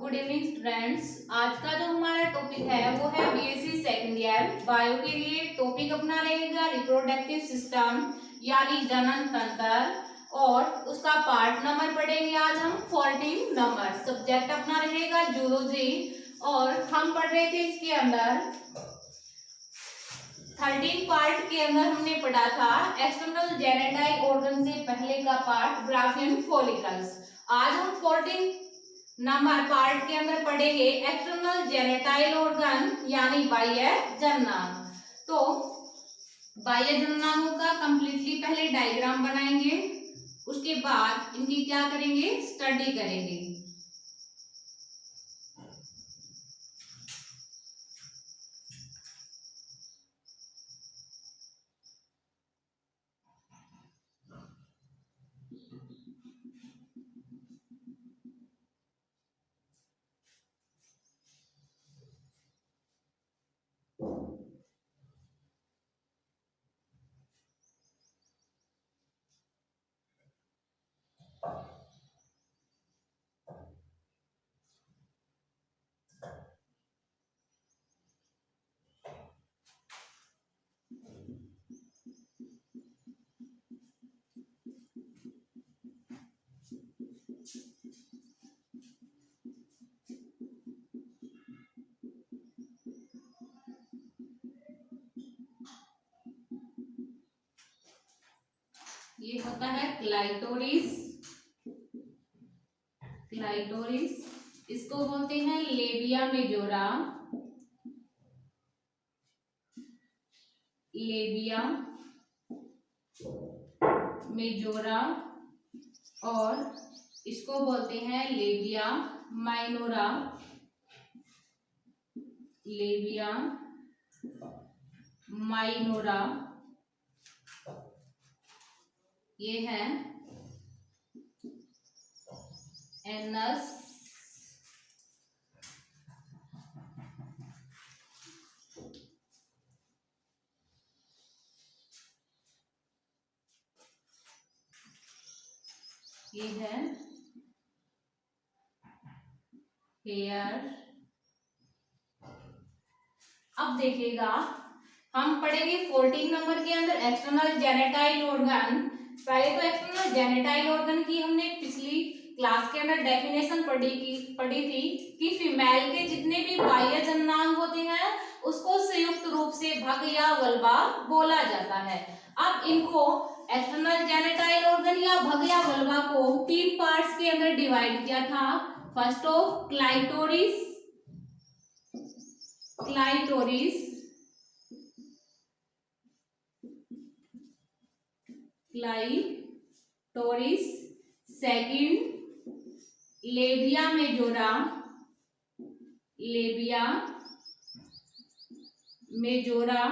Good evening students. आज का जो हमारा टॉपिक है वो है बीएससी सेकंड ईयर बायो के लिए। टॉपिक अपना रहेगा रिप्रोडक्टिव सिस्टम यानी जनन तंत्र और उसका पार्ट नंबर पढ़ेंगे आज हम 14 नंबर। सब्जेक्ट अपना रहेगा जूलॉजी और हम पढ़ रहे थे इसके अंदर 13 पार्ट के अंदर हमने पढ़ा था एक्सटर्नल जेनेटाइल ऑर्गन से पहले का पार्ट ग्राफियन फॉलिकल्स। आज हम 14 नंबर पार्ट के अंदर पढ़ेंगे एक्सटर्नल जेनेटाइल ऑर्गन यानी बाह्य जननांग। तो बाह्य जननांगों का कंप्लीटली पहले डायग्राम बनाएंगे, उसके बाद इनकी क्या करेंगे, स्टडी करेंगे। ये होता है क्लाइटोरिस। क्लाइटोरिस इसको बोलते हैं लेबिया मेजोरा। लेबिया मेजोरा और इसको बोलते हैं लेबिया माइनोरा। लेबिया माइनोरा ये है एनस। ये है हेयर। अब देखिएगा हम पढ़ेंगे 14 नंबर के अंदर एक्सटर्नल जेनेटाइल ऑर्गन। पहले तो एक्सटर्नल जेनेटाइल ऑर्गन की हमने पिछली क्लास के अंदर डेफिनेशन पढ़ी थी कि फीमेल के जितने भी बाह्य जननांग होते हैं उसको संयुक्त रूप से भग या वल्बा बोला जाता है। अब इनको एक्सटर्नल जेनेटाइल ऑर्गन या भग या वल्बा को 3 पार्ट्स के अंदर डिवाइड किया था। First of clitoris. Clitoris clitoris second labia majora. Labia majora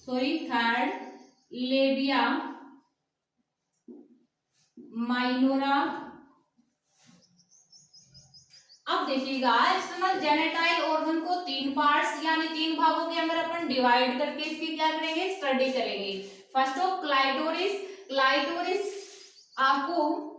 third labia minora. अब देखिएगा एक्सटर्नल जेनेटाइल ऑर्गन को 3 पार्ट्स यानी 3 भागों के अंदर अपन डिवाइड करके इसकी क्या करेंगे, स्टडी करेंगे। First of clitoris. क्लाइटोरिस आपको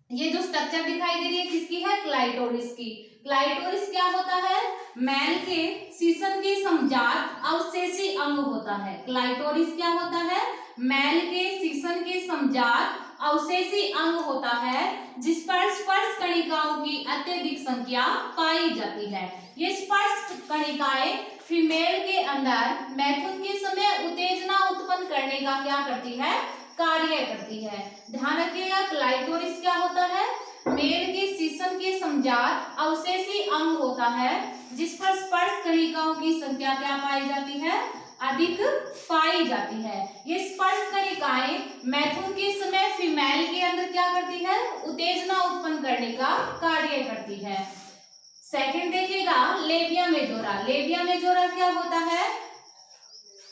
ये जो स्ट्रक्चर दिखाई दे रही है किसकी है, क्लाइटोरिस की। क्लाइटोरिस क्या होता है, मैल के सीसन के समजात अवशेषी अंग होता है। क्लाइटोरिस क्या होता है, मैल के सीसन के समजात अवशेषी अंग होता है जिस पर स्पर्श कणिकाओं की अत्यधिक संख्या पाई जाती है। ये स्पर्श कणिकाएं फीमेल के अंदर मैथुन के समय उत्तेजना उत्पन्न करने का क्या करती है, कार्य करती है। ध्यान रखिएगा क्लाइटोरिस क्या होता है, मेल के सीसन के समजात अवशेषी अंग होता है जिस पर स्पर्श कणिकाओं की संख्या क्या पाई जाती है, अधिक पाई जाती है। ये स्पर्श कणिकाएं मैथुन के समय फीमेल के अंदर क्या करती है, उत्तेजना उत्पन्न करने का कार्य करती है। सेकंड देखिएगा लेबिया मेजोरा। लेबिया मेजोरा क्या होता है,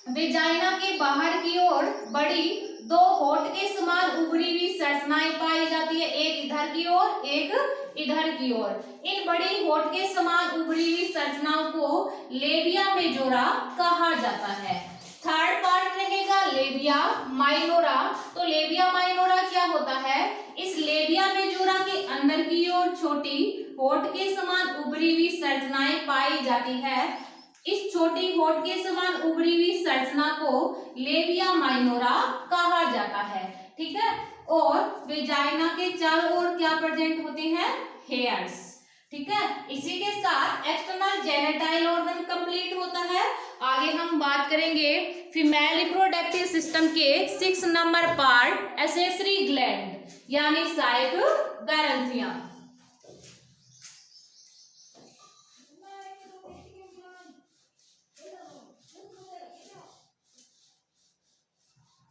वेजाइना के बाहर की ओर बड़ी 2 होंठ के समान उभरी हुई संरचनाएं पाई जाती है, एक इधर की ओर एक इधर की ओर। इन बड़ी होंठ के समान उभरी हुई संरचनाओं को लेबिया मेजोरा कहा जाता है। थर्ड पार्ट रहेगा लेबिया लेबिया माइनोरा। तो लेबिया माइनोरा क्या होता है, इस लेबिया मेजोरा के अंदर की ओर छोटी होठ के समान उभरी हुई संरचनाएं पाई जाती है। इस छोटी होठ के समान उभरी हुई संरचना को लेबिया माइनोरा कहा जाता है। ठीक है, और वेजाइना के चारों ओर क्या प्रेजेंट होते हैं, हेयर्स। ठीक है, इसी के साथ एक्सटर्नल जेनेटाइल ऑर्गन कंप्लीट होता है। आगे हम बात करेंगे फीमेल रिप्रोडक्टिव सिस्टम के 6 नंबर पार्ट, एसेसरी ग्लैंड यानी सहायक ग्रंथियां।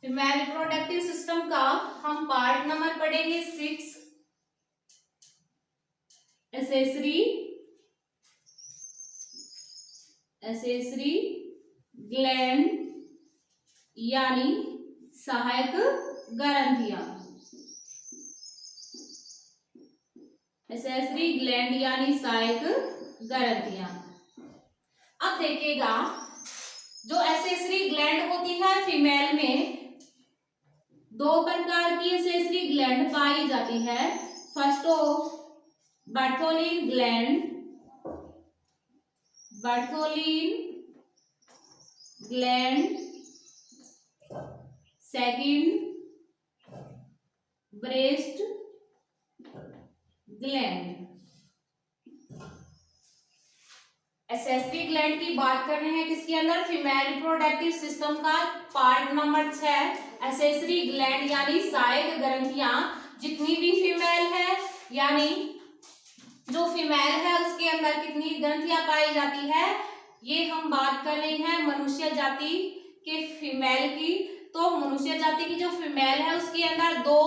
फीमेल रिप्रोडक्टिव सिस्टम का हम पार्ट नंबर पढ़ेंगे 6, एसेसरी ग्लैंड यानी सहायक ग्रंथियां। एसेसरी ग्लैंड यानी सहायक ग्रंथियां। अब देखिएगा, जो एसेसरी ग्लैंड होती है फीमेल में, 2 प्रकार की एसेसरी ग्लैंड पाई जाती है। First of Bartholin gland, second breast gland. Accessory gland की बात कर रहे हैं किसके अंदर, फीमेल रिप्रोडक्टिव सिस्टम का पार्ट नंबर 6, एसेसरी ग्लैंड यानी सहायक ग्रंथियां। जितनी भी फीमेल है, यानी जो फीमेल है उसके अंदर कितनी ग्रंथियां पाई जाती है, ये हम बात कर रहे हैं मनुष्य जाति के फीमेल की। तो मनुष्य जाति की जो फीमेल है उसके अंदर 2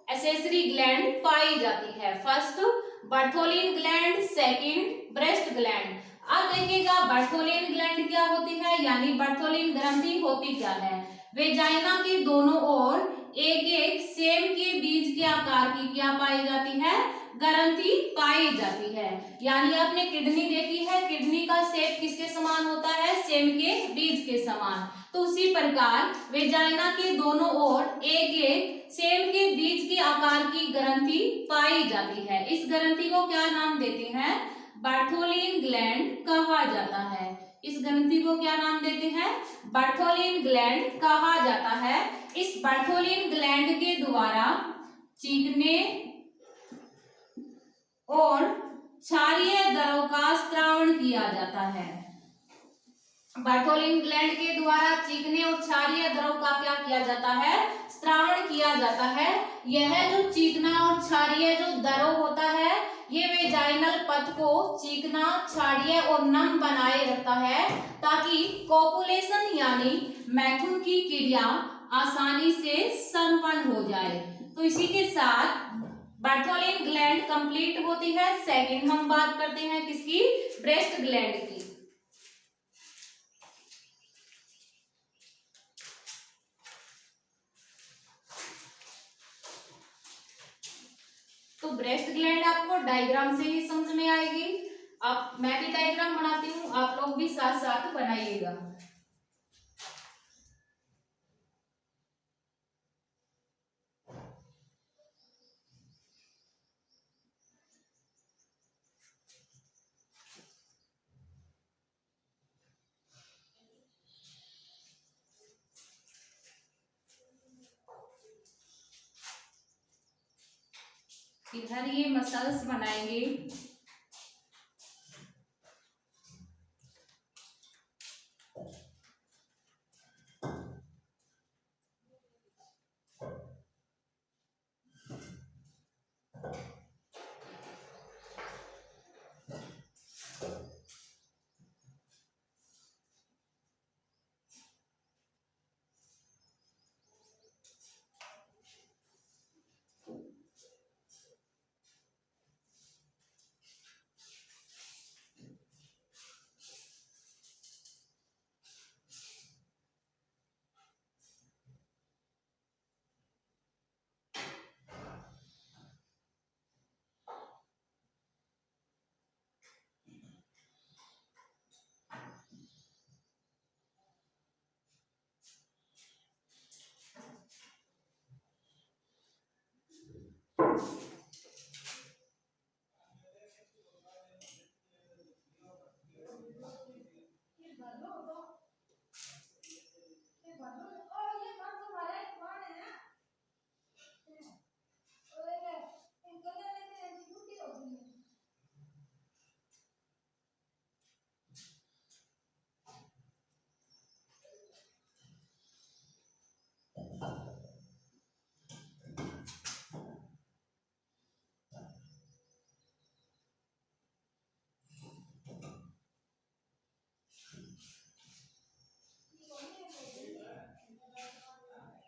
एसेसरी ग्लैंड पाई जाती है। First Bartholin gland, second breast gland. अब देखिएगा बर्थोलिन ग्लैंड क्या होती है, यानी बर्थोलिन ग्रंथि होती क्या है। वेजाइना के दोनों ओर एक एक सेम के बीज के आकार की क्या पाई जाती है, ग्रंथि पाई जाती है। यानी आपने किडनी देखी है, किडनी का शेप किसके समान होता है, सेम के बीज के समान। तो उसी प्रकार वेजाइना के दोनों ओर एक एक सेम के बीज के आकार की ग्रंथि पाई जाती है। इस ग्रंथि को क्या नाम देते हैं, बर्थोलिन ग्लैंड कहा जाता है। इस ग्रंथि को क्या नाम देते हैं, बर्थोलिन ग्लैंड कहा जाता है। इस बर्थोलिन ग्लैंड के द्वारा चीखने और क्षारीय द्रव का स्त्रावण किया जाता है। बर्थोलिन ग्लैंड के द्वारा चीखने और क्षारीय द्रव का क्या किया जाता है, स्त्रावण किया जाता है। यह जो चीखना और क्षारीय जो द्रव होता है, ये वेजाइनल पथ को चीखना, क्षारीय और नम बनाए रखता है, ताकि कोपुलेशन यानी मैथुन की क्रिया आसानी से संपन्न हो जाए। तो इसी के साथ बर्थोलिन ग्लैंड कंप्लीट होती है। सेकंड हम बात करते हैं किसकी, ब्रेस्ट ग्लैंड की। तो ब्रेस्ट ग्लैंड आपको डायग्राम से ही समझ में आएगी। आप, मैं भी डायग्राम बनाती हूँ, आप लोग भी साथ साथ बनाइएगा। इधर ये मसल्स बनाएंगे।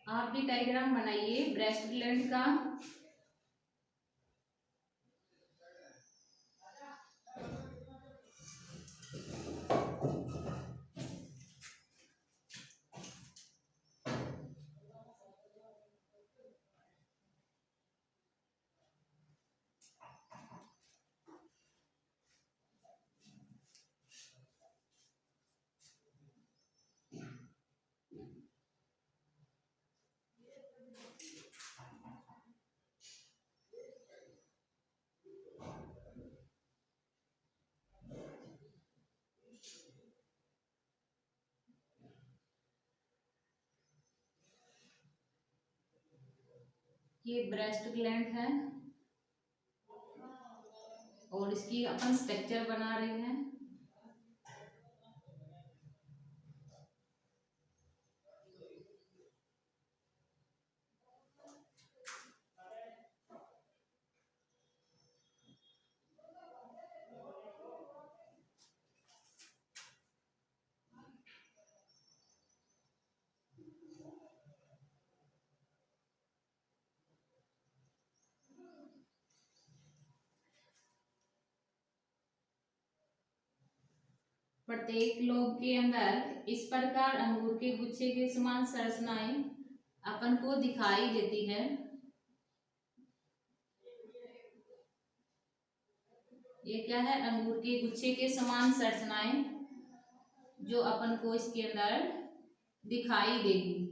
आप भी डायग्राम बनाइए ब्रेस्ट ग्लैंड का। ये ब्रेस्ट ग्लैंड है और इसकी अपन स्ट्रक्चर बना रहे हैं। प्रत्येक लोब के अंदर इस प्रकार अंगूर के गुच्छे के समान संरचनाएं अपन को दिखाई देती है। ये क्या है? अंगूर के गुच्छे के समान संरचनाएं जो अपन को इसके अंदर दिखाई देगी।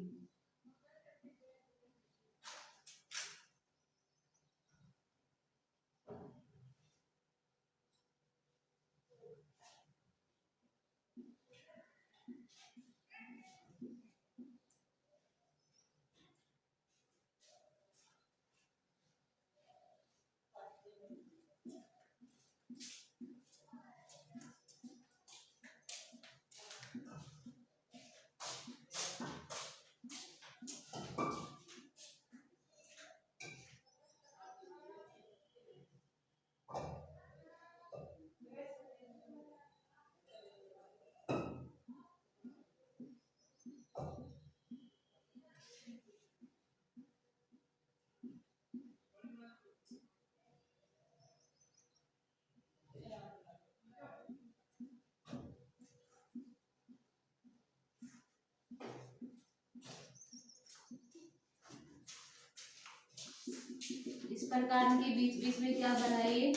इस प्रकार के बीच बीच में क्या बना है? ये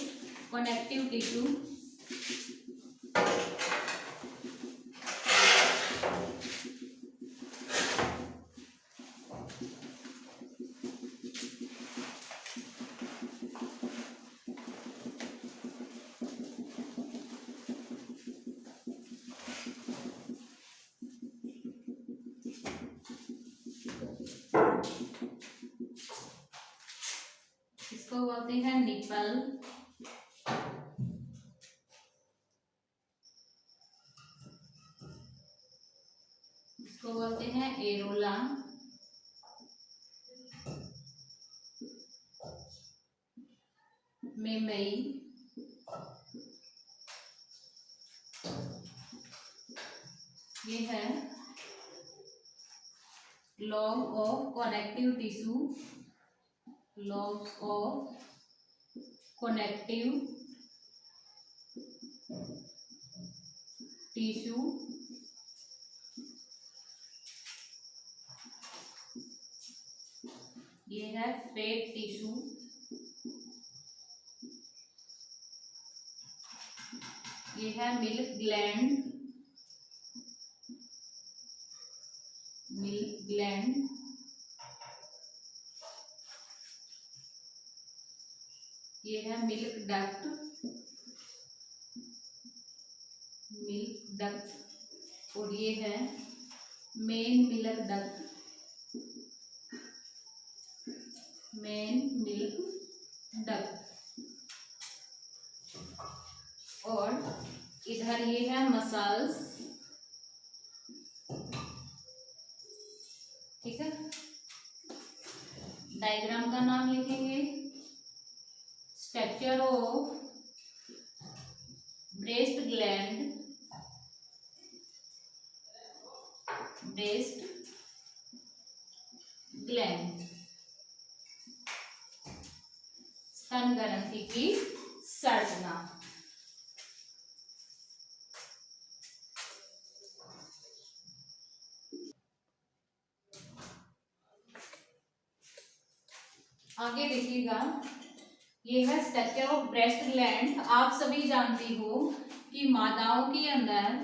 कनेक्टिव टिश्यू। इसको बोलते हैं निपल। इसको बोलते हैं एरोला। मेमई, ये है lobe of connective tissue. Lobes of connective tissue. ये है फेट टिश्यू। ये है मिल्क ग्लैंड। Milk gland. ये है मिल्क डक्ट। Milk duct. और ये है main milk duct. Main milk duct. और इधर ये है मसल्स। ठीक है, डायग्राम का नाम लिखेंगे। Structure of breast gland. Breast gland, स्तन ग्रंथि की संरचना। आगे देखिएगा, ये है स्ट्रक्चर ऑफ ब्रेस्ट ग्लैंड। आप सभी जानती हो कि मादाओं के अंदर,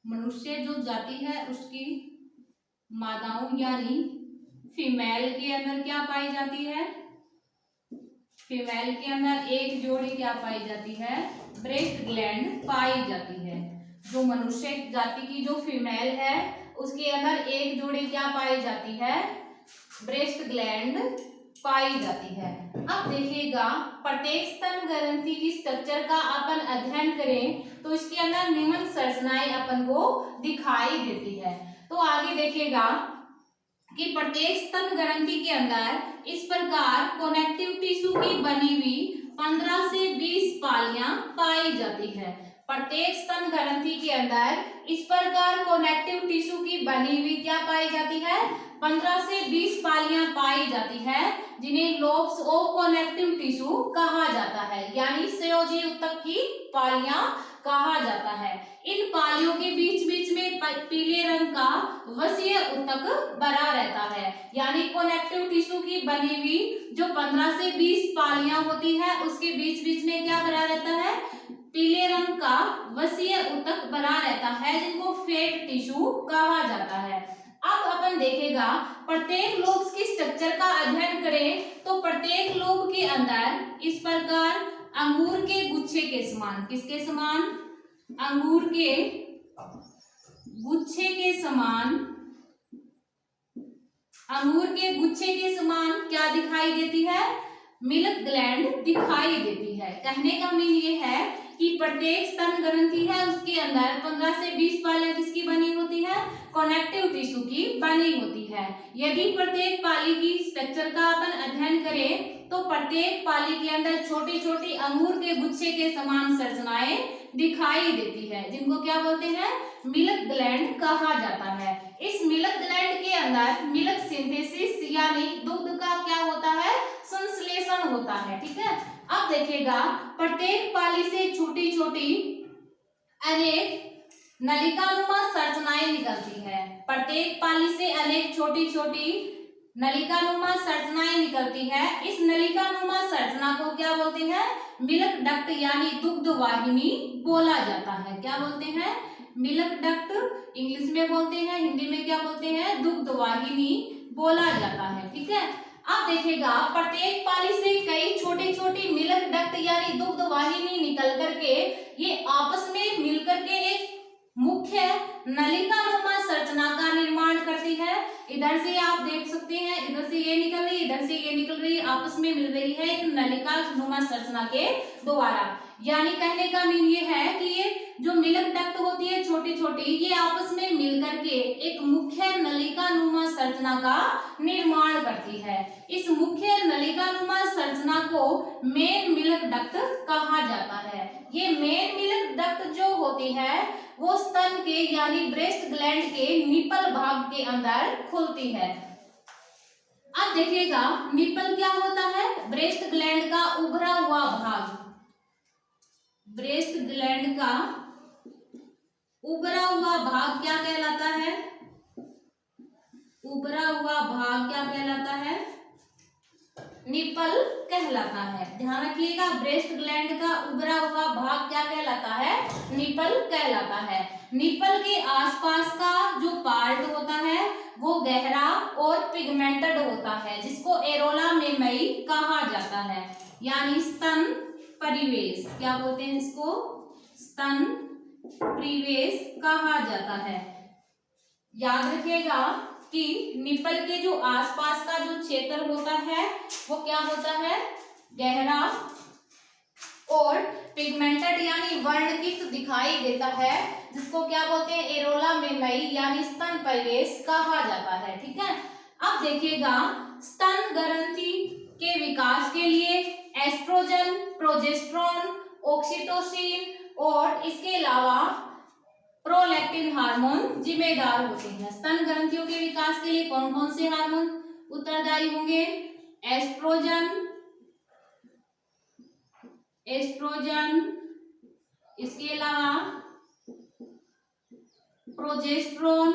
मनुष्य जो जाति है उसकी मादाओं यानी फीमेल के अंदर क्या पाई जाती है, फीमेल के अंदर एक जोड़ी क्या पाई जाती है, ब्रेस्ट ग्लैंड पाई जाती है। जो मनुष्य जाति की जो फीमेल है उसके अंदर एक जोड़ी क्या पाई जाती है, ब्रेस्ट ग्लैंड पाई जाती है। अब देखिएगा, प्रत्येक स्तन ग्रंथि की स्ट्रक्चर का अपन अध्ययन करें तो इसके अंदर निम्न संरचनाएं अपन को दिखाई देती है। तो आगे देखिएगा कि प्रत्येक स्तन ग्रंथि के अंदर इस प्रकार कनेक्टिव टिश्यू की बनी हुई 15 से 20 पालियां पाई जाती है। प्रत्येक स्तन ग्रंथि के अंदर इस प्रकार कनेक्टिव टिश्यू की बनी हुई क्या पाई जाती है, 15 से 20 पालियां पाई जाती है, जिन्हें लोब्स ऑफ कनेक्टिव टिश्यू कहा जाता है, यानी संयोजी ऊतक की पालियां कहा जाता है। इन पालियों के बीच बीच में पीले रंग का वसीय ऊतक बना रहता है, यानी कनेक्टिव टिश्यू की बनी हुई जो 15 से 20 पालियां होती है उसके बीच बीच में क्या बना रहता है, पीले रंग का वसीय ऊतक बना रहता है, जिनको फेट टिश्यू कहा जाता है। अब अपन देखेगा, प्रत्येक लोब्स की स्ट्रक्चर का अध्ययन करें तो प्रत्येक लोब के अंदर इस प्रकार अंगूर के गुच्छे के समान, किसके समान, अंगूर के गुच्छे के समान, अंगूर के गुच्छे के समान क्या दिखाई देती है, मिल्क ग्लैंड दिखाई देती है। कहने का मीन ये है कि प्रत्येक स्तन ग्रंथि है उसके अंदर 15 से 20 पालियां किसकी बनी होती है, कनेक्टिव टिश्यू की बनी होती है। यदि प्रत्येक पाली की स्ट्रक्चर का अपन अध्ययन करें तो प्रत्येक पाली के अंदर छोटी छोटी अंगूर के गुच्छे के समान संरचनाएं दिखाई देती है, जिनको क्या बोलते हैं, मिल्क ग्लैंड कहा जाता है। इस मिल्क ग्लैंड के अंदर मिल्क सिंथेसिस यानी दूध का क्या होता है, संश्लेषण होता है। ठीक है, अब देखिएगा, प्रत्येक पाली से छोटी छोटी अनेक नलिकानुमा संरचनाएं निकलती है। प्रत्येक पाली से अनेक छोटी छोटी नलिकानुमा संरचनाएं निकलती है। इस नलिकानुमा संरचना को क्या बोलते हैं, मिल्क डक्ट यानी दुग्ध वाहिनी बोला जाता है। क्या बोलते हैं, मिल्क डक्ट इंग्लिश में बोलते हैं, हिंदी में क्या बोलते हैं, दुग्ध वाहिनी बोला जाता है। ठीक है, अब देखिएगा, प्रत्येक पाली से कई छोटी छोटी मिल्क डक्ट यानी दुग्ध वाहिनी निकल करके ये आपस में मिलकर के एक मुख्य नलिकानुमा संरचना का निर्माण करती है। इधर से आप देख सकते हैं, इधर से ये निकल रही है, इधर से ये निकल रही है, आपस में मिल रही है एक नलिकानुमा संरचना के द्वारा। यानी कहने का मीन ये है कि ये जो मिल्क डक्ट होती है छोटी छोटी, ये आपस में मिलकर के एक मुख्य नलिकानुमा संरचना का निर्माण करती है। इस मुख्य नलिकानुमा संरचना को मेन मिल्क डक्ट कहा जाता है। ये मेन मिल्क डक्ट जो होती है वो स्तन के यानी ब्रेस्ट ग्लैंड के निपल भाग के अंदर खुलती है। अब देखिएगा, निपल क्या होता है, ब्रेस्ट ग्लैंड का उभरा हुआ भाग, ब्रेस्ट ग्लैंड का उभरा हुआ भाग क्या कहलाता है, उभरा हुआ भाग क्या कहलाता है, निपल कहलाता है। ध्यान रखिएगा, ब्रेस्ट ग्लैंड का उभरा हुआ भाग क्या कहलाता है, निपल कहलाता है। निपल के आसपास का जो पार्ट होता है वो गहरा और पिगमेंटेड होता है, जिसको एरोला मेमई कहा जाता है, यानी स्तन परिवेश, क्या बोलते हैं इसको, स्तन परिवेश कहा जाता है। याद रखिएगा कि निपल के जो आसपास का जो क्षेत्र होता है वो क्या होता है, गहरा और पिगमेंटेड यानी वर्णकित दिखाई देता है, जिसको क्या बोलते हैं, एरोला मेमई यानी स्तन परिवेश कहा जाता है। ठीक है, अब देखिएगा, स्तन ग्रंथि के विकास के लिए एस्ट्रोजन, प्रोजेस्टेरोन, ऑक्सीटोसिन और इसके अलावा प्रोलैक्टिन हार्मोन जिम्मेदार होते हैं। स्तन ग्रंथियों के विकास के लिए कौन कौन से हार्मोन, उत्तरदायी होंगे। एस्ट्रोजन, इसके अलावा प्रोजेस्टेरोन,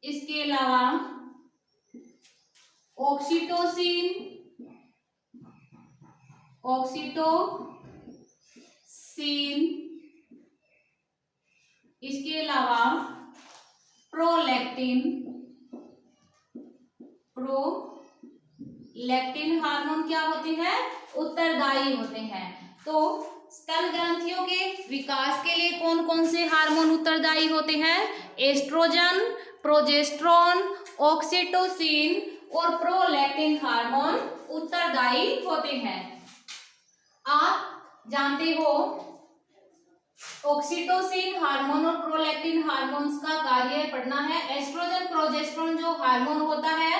इसके अलावा ऑक्सीटोसिन, इसके अलावा प्रोलैक्टिन हार्मोन क्या होते हैं, उत्तरदायी होते हैं। तो स्तन ग्रंथियों के विकास के लिए कौन कौन से हार्मोन उत्तरदायी होते हैं, एस्ट्रोजन, प्रोजेस्टेरोन, ऑक्सीटोसिन और प्रोलैक्टिन हार्मोन उत्तरदायी होते हैं। आप जानते हो ऑक्सीटोसिन हार्मोन और प्रोलैक्टिन हार्मोन्स का कार्य पढ़ना है। एस्ट्रोजन प्रोजेस्टेरोन जो हार्मोन होता है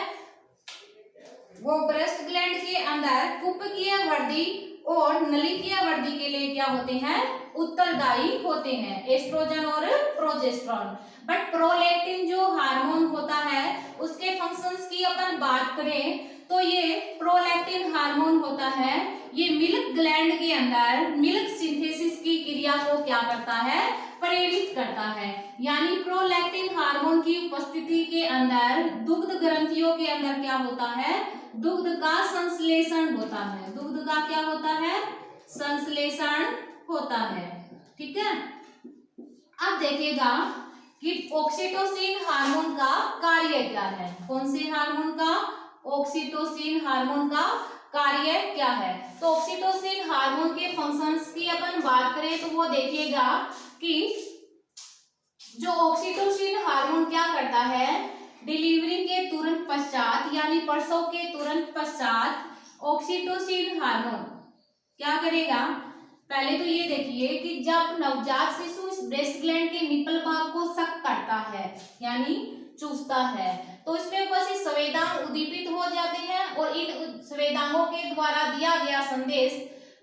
वो ब्रेस्ट ग्लैंड के अंदर कुपकीय वृद्धि और नलिकीय वृद्धि के लिए क्या होते हैं, उत्तरदायी होते हैं, एस्ट्रोजन और प्रोजेस्टेरोन। बट प्रोलैक्टिन जो हार्मोन होता है उसके फंक्शंस की अपन बात करें तो ये प्रोलैक्टिन हार्मोन होता है, ये मिल्क ग्लैंड के अंदर मिल्क सिंथेसिस की क्रिया को क्या करता है, प्रेरित करता है। यानी प्रोलैक्टिन हार्मोन की उपस्थिति के अंदर दुग्ध ग्रंथियों के अंदर क्या होता है, दुग्ध का संश्लेषण होता है। दुग्ध का क्या होता है, संश्लेषण होता है। ठीक है। अब देखिएगा कि ऑक्सीटोसिन हार्मोन का कार्य क्या है। कौन से हार्मोन का, ऑक्सीटोसिन हार्मोन का कार्य क्या है। तो ऑक्सीटोसिन हार्मोन के फंक्शंस की अपन बात करें तो वो देखिएगा कि जो ऑक्सीटोसिन हार्मोन क्या करता है, डिलीवरी के तुरंत पश्चात यानी प्रसव के तुरंत पश्चात ऑक्सीटोसिन हार्मोन क्या करेगा, पहले तो ये देखिए कि जब नवजात शिशु इस ब्रेस्ट ग्लैंड के निपल भाग को सक करता है यानी चूसता है तो इसमें उपस्थित संवेदनांग उद्दीपित हो जाते हैं और इन संवेदनांगों के द्वारा दिया गया संदेश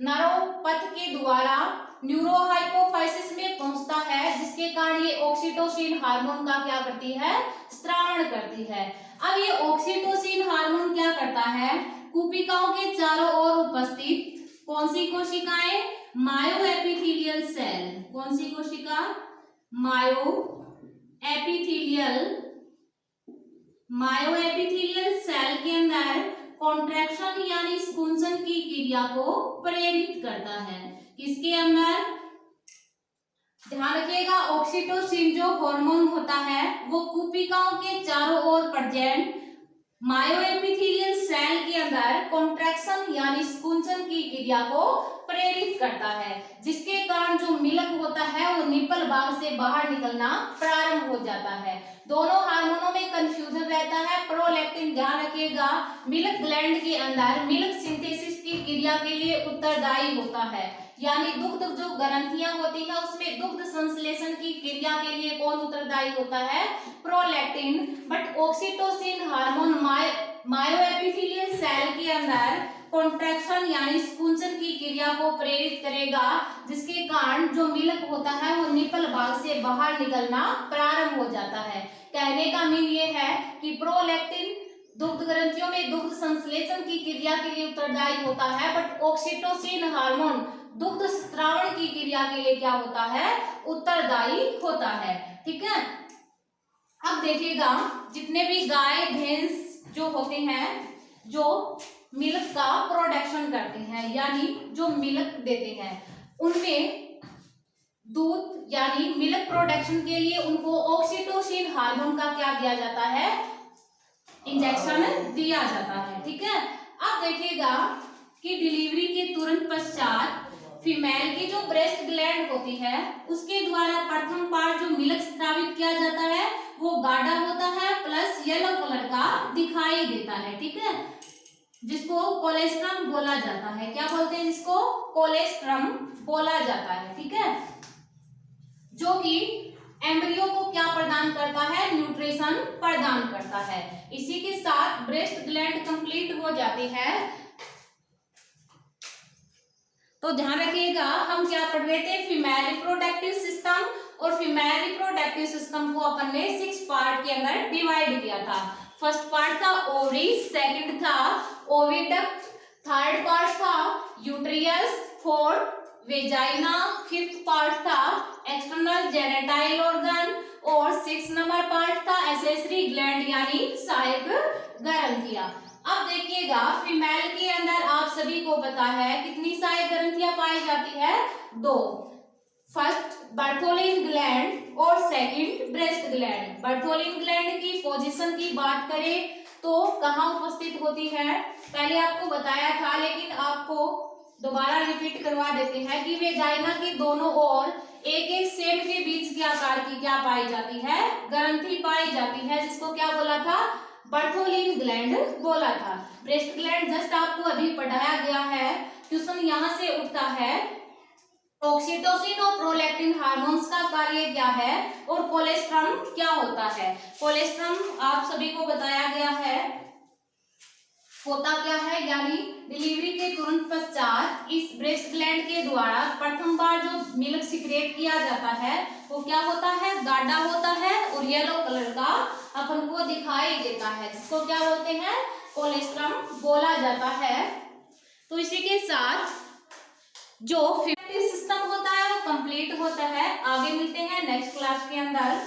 नरोपथ के द्वारा न्यूरोहाइपोफाइसिस में पहुंचता है, जिसके कारण ये ऑक्सीटोसिन हार्मोन का क्या करती है, स्त्रावण करती है। अब ये ऑक्सीटोसिन हार्मोन क्या करता है, कुपिकाओं के चारों ओर उपस्थित कौन सी कोशिकाएं, मायोएपिथेलियल सेल, कौन सी कोशिका, मायोएपिथेलियल सेल के अंदर कॉन्ट्रैक्शन यानी स्कुंसन की क्रिया को प्रेरित करता है। किसके अंदर, ध्यान रखिएगा ऑक्सीटोसिन जो हार्मोन होता है वो कुपिकाओं के चारों ओर प्रेजेंट मायोएपिथेलियल सेल के अंदर कॉन्ट्रैक्शन यानी स्कुंसन की क्रिया को प्रेरित करता है, जिसके कारण जो मिल्क होता है वो निपल भाग से बाहर निकलना प्रारंभ हो जाता है। दोनों हार्मोनों में कंफ्यूजन रहता है। प्रोलैक्टिन ध्यान रखिएगा मिल्क ग्लैंड के अंदर मिल्क सिंथेसिस की क्रिया के लिए उत्तरदायी होता है, यानी दुग्ध जो ग्रंथियां होती है उसमें दुग्ध संश्लेषण की क्रिया के लिए कौन उत्तरदायी होता है, prolactin. But oxytocin hormone myoepithelial cell के अंदर कॉन्ट्रैक्शन यानी स्कुंसन की क्रिया को प्रेरित करेगा, जिसके कारण जो मिल्क होता है वो निपल भाग से बाहर निकलना प्रारंभ हो जाता है। कहने का मीन ये है कि प्रोलैक्टिन दुग्ध ग्रंथियों में दुग्ध संश्लेषण की क्रिया के लिए उत्तरदायी होता है, बट ऑक्सीटोसिन हार्मोन दुग्ध स्त्रावण की क्रिया के लिए क्या होता है, उत्तरदायी होता है। ठीक है। अब देखिएगा जितने भी गाय भैंस जो होते हैं जो मिल्क का प्रोडक्शन करते हैं यानी जो मिल्क देते हैं, उनमें दूध यानी मिल्क प्रोडक्शन के लिए उनको ऑक्सीटोसिन हार्मोन का क्या दिया जाता है, इंजेक्शन दिया जाता है। ठीक है। अब देखिएगा कि डिलीवरी के तुरंत पश्चात फीमेल की जो ब्रेस्ट ग्लैंड होती है उसके द्वारा प्रथम पार्ट जो मिल्क स्रावित किया जाता है वो गाढ़ा होता है प्लस येलो कलर का दिखाई देता है। ठीक है, जिसको कोलेस्ट्रम बोला जाता है। क्या बोलते हैं जिसको, कोलेस्ट्रम बोला जाता है। ठीक है, जो कि एम्ब्रियो को क्या प्रदान करता है, न्यूट्रिशन प्रदान करता है। इसी के साथ ब्रेस्ट ग्लैंड कंप्लीट हो जाती है। तो ध्यान रखिएगा हम क्या पढ़ रहे थे, फीमेल रिप्रोडक्टिव सिस्टम और फीमेल रिप्रोडक्टिव सिस्टम को अपन ने 6 पार्ट के अंदर डिवाइड किया था। फर्स्ट पार्ट था ओवरी, सेकंड था ओविडक्ट, थर्ड पार्ट था यूट्रियस, फोर्थ वेजाइना, फिफ्थ पार्ट था एक्सटर्नल जेनेटाइल ऑर्गन और 6 नंबर पार्ट था एसेसरी ग्लैंड यानी सहायक ग्रंथियां। अब देखिएगा फीमेल के अंदर आप सभी को पता है कितनी सहायक ग्रंथियां पाई जाती है, 2। फर्स्ट बर्थोलिन ग्लैंड और second breast gland. Bartholin gland की पोजीशन की बात करें तो कहाँ उपस्थित होती है, पहले आपको बताया था लेकिन आपको दोबारा रिपीट करवा देते हैं कि वेजाइना की दोनों ओर एक एक सेब के बीच के आकार की क्या पाई जाती है, ग्रंथि पाई जाती है, जिसको क्या बोला था, बर्थोलिन ग्लैंड बोला था। ब्रेस्ट ग्लैंड जस्ट आपको अभी पढ़ाया गया है, क्वेश्चन यहाँ से उठता है ऑक्सीटोसिन और प्रोलैक्टिन हार्मोन्स का कार्य क्या है और कोलेस्ट्रम क्या होता है। कोलेस्ट्रम आप सभी को बताया गया है होता क्या है, यानी डिलीवरी के तुरंत पश्चात इस ब्रेस्ट ग्लैंड के द्वारा प्रथम बार जो मिल्क सिक्रेट किया जाता है वो क्या होता है, गाढ़ा होता है और येलो कलर का अपन को दिखाई देता है, जिसको क्या बोलते हैं, कोलेस्ट्रम बोला जाता है। तो इसी के साथ जो रिप्रोडक्टिव सिस्टम होता है वो कंप्लीट होता है। आगे मिलते हैं नेक्स्ट क्लास के अंदर।